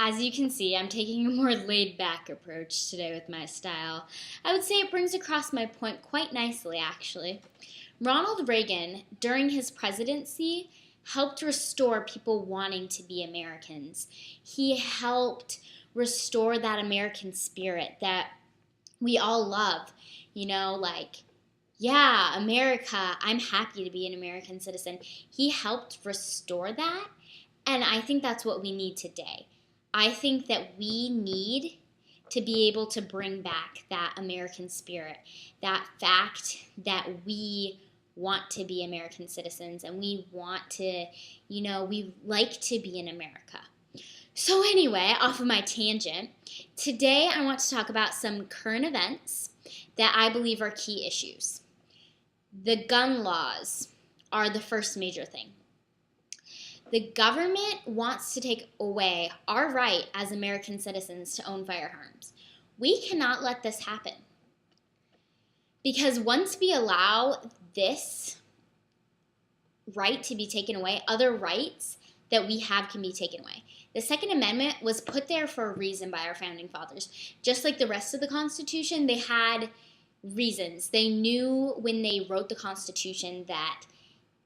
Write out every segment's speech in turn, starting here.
As you can see, I'm taking a more laid-back approach today with my style. I would say it brings across my point quite nicely, actually. Ronald Reagan, during his presidency, helped restore people wanting to be Americans. He helped restore that American spirit that we all love. Yeah, America, I'm happy to be an American citizen. He helped restore that, and I think that's what we need today. I think that we need to be able to bring back that American spirit, that fact that we want to be American citizens and we want to, we like to be in America. So, anyway, off of my tangent, today I want to talk about some current events that I believe are key issues. The gun laws are the first major thing. The government wants to take away our right as American citizens to own firearms. We cannot let this happen. Because once we allow this right to be taken away, other rights that we have can be taken away. The Second Amendment was put there for a reason by our founding fathers. Just like the rest of the Constitution, they had reasons. They knew when they wrote the Constitution that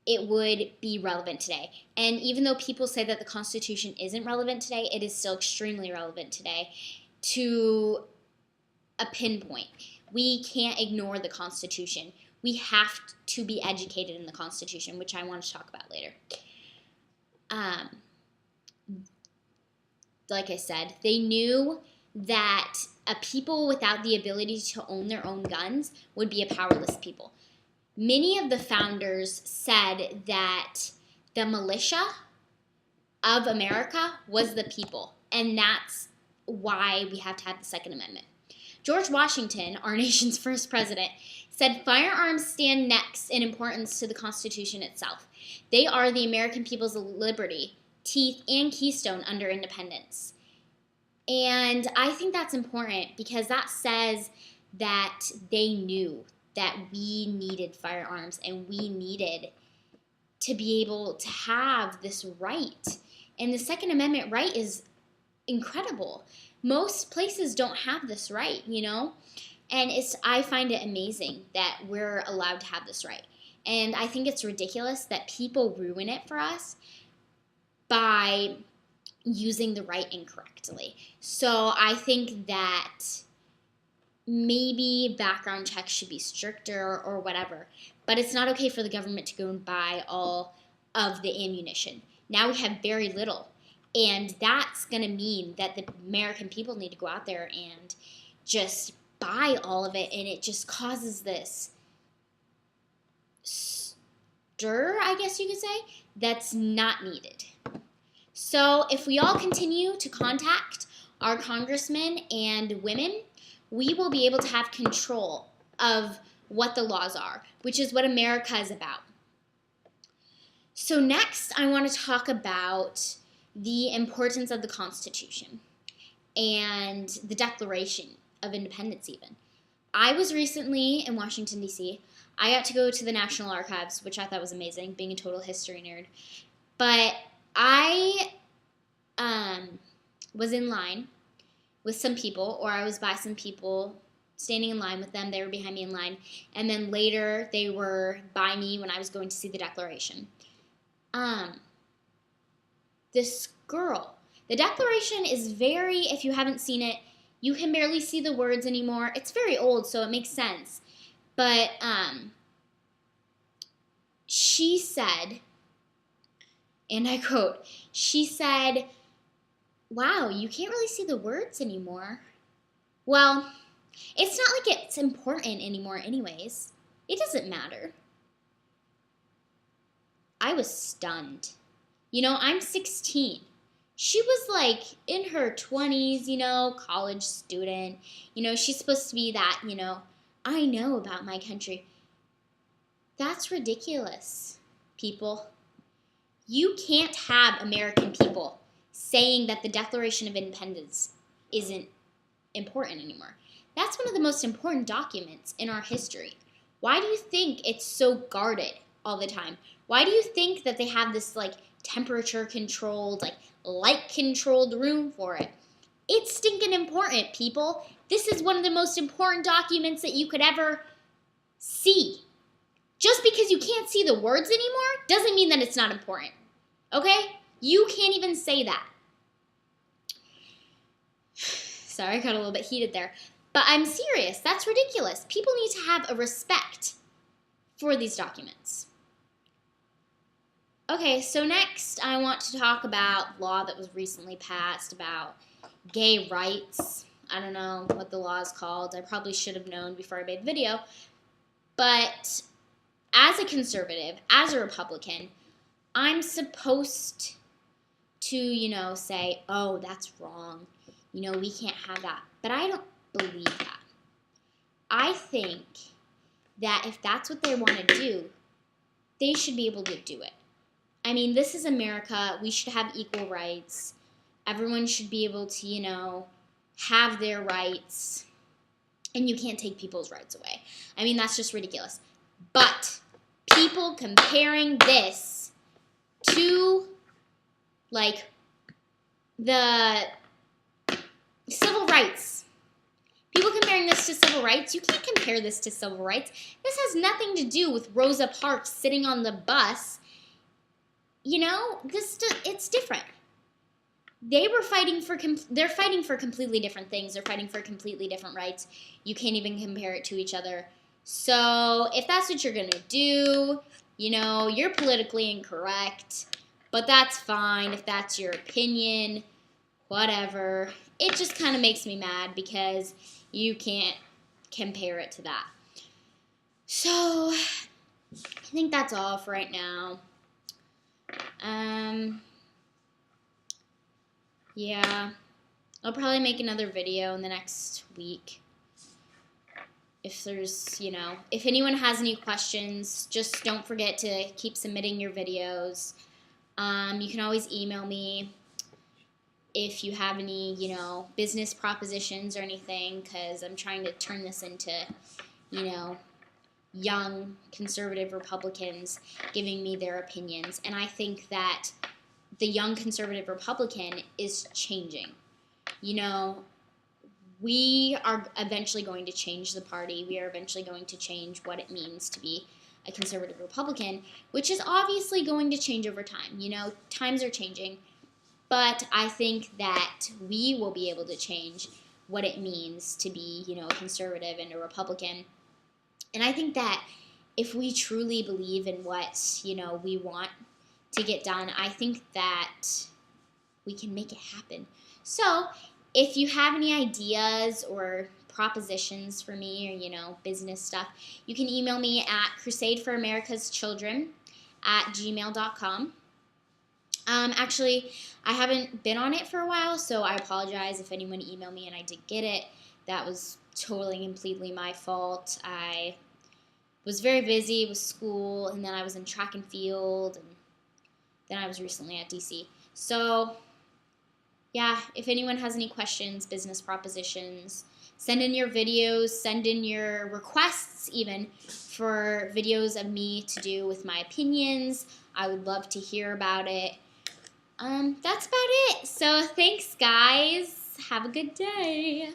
it would be relevant today. And even though people say that the Constitution isn't relevant today, it is still extremely relevant today to a pinpoint. We can't ignore the Constitution. We have to be educated in the Constitution, which I want to talk about later. Like I said, they knew that a people without the ability to own their own guns would be a powerless people. Many of the founders said that the militia of America was the people, and that's why we have to have the Second Amendment. George Washington, our nation's first president, said firearms stand next in importance to the Constitution itself. They are the American people's liberty, teeth, and keystone under independence. And I think that's important because that says that they knew that we needed firearms and we needed to be able to have this right. And the Second Amendment right is incredible. Most places don't have this right, And I find it amazing that we're allowed to have this right. And I think it's ridiculous that people ruin it for us by using the right incorrectly. So I think that maybe background checks should be stricter or whatever. But it's not okay for the government to go and buy all of the ammunition. Now we have very little. And that's going to mean that the American people need to go out there and just buy all of it. And it just causes this stir, I guess you could say, that's not needed. So if we all continue to contact our congressmen and women, we will be able to have control of what the laws are, which is what America is about. So next, I want to talk about the importance of the Constitution and the Declaration of Independence even. I was recently in Washington, D.C. I got to go to the National Archives, which I thought was amazing, being a total history nerd. But I was in line with some people, or I was by some people standing in line with them. They were behind me in line. And then later, they were by me when I was going to see the Declaration. This girl. The Declaration is very, if you haven't seen it, you can barely see the words anymore. It's very old, so it makes sense. But she said, and I quote, she said, "Wow, you can't really see the words anymore." Well, it's not like it's important anymore anyways. It doesn't matter. I was stunned. I'm 16. She was like in her 20s, college student. She's supposed to be that, I know about my country. That's ridiculous, people. You can't have American people saying that the Declaration of Independence isn't important anymore. That's one of the most important documents in our history. Why do you think it's so guarded all the time? Why do you think that they have this temperature controlled, like light controlled room for it. It's stinking important, people. This is one of the most important documents that you could ever see. Just because you can't see the words anymore doesn't mean that it's not important. Okay? You can't even say that. Sorry, I got a little bit heated there. But I'm serious. That's ridiculous. People need to have a respect for these documents. Okay, so next I want to talk about law that was recently passed about gay rights. I don't know what the law is called. I probably should have known before I made the video. But as a conservative, as a Republican, I'm supposed to, say, oh, that's wrong. We can't have that. But I don't believe that. I think that if that's what they want to do, they should be able to do it. I mean, this is America. We should have equal rights. Everyone should be able to, have their rights. And you can't take people's rights away. I mean, that's just ridiculous. But people comparing this to, like, the civil rights. People comparing this to civil rights, you can't compare this to civil rights. This has nothing to do with Rosa Parks sitting on the bus. It's different. They're fighting for completely different things. They're fighting for completely different rights. You can't even compare it to each other. So if that's what you're going to do, you're politically incorrect. But that's fine if that's your opinion, whatever. It just kind of makes me mad because you can't compare it to that. So I think that's all for right now. Yeah, I'll probably make another video in the next week. If there's, if anyone has any questions, just don't forget to keep submitting your videos. You can always email me if you have any, business propositions or anything, because I'm trying to turn this into, young conservative Republicans giving me their opinions. And I think that the young conservative Republican is changing. We are eventually going to change the party. We are eventually going to change what it means to be a conservative Republican, which is obviously going to change over time. Times are changing. But I think that we will be able to change what it means to be, a conservative and a Republican. And I think that if we truly believe in what, we want to get done, I think that we can make it happen. So if you have any ideas or propositions for me or, business stuff, you can email me at crusadeforamericaschildren@gmail.com. Actually, I haven't been on it for a while, so I apologize if anyone emailed me and I did get it. That was totally and completely my fault. I was very busy with school, and then I was in track and field, and then I was recently at DC. So, yeah, if anyone has any questions, business propositions, send in your videos, send in your requests even for videos of me to do with my opinions. I would love to hear about it. That's about it. So thanks, guys. Have a good day.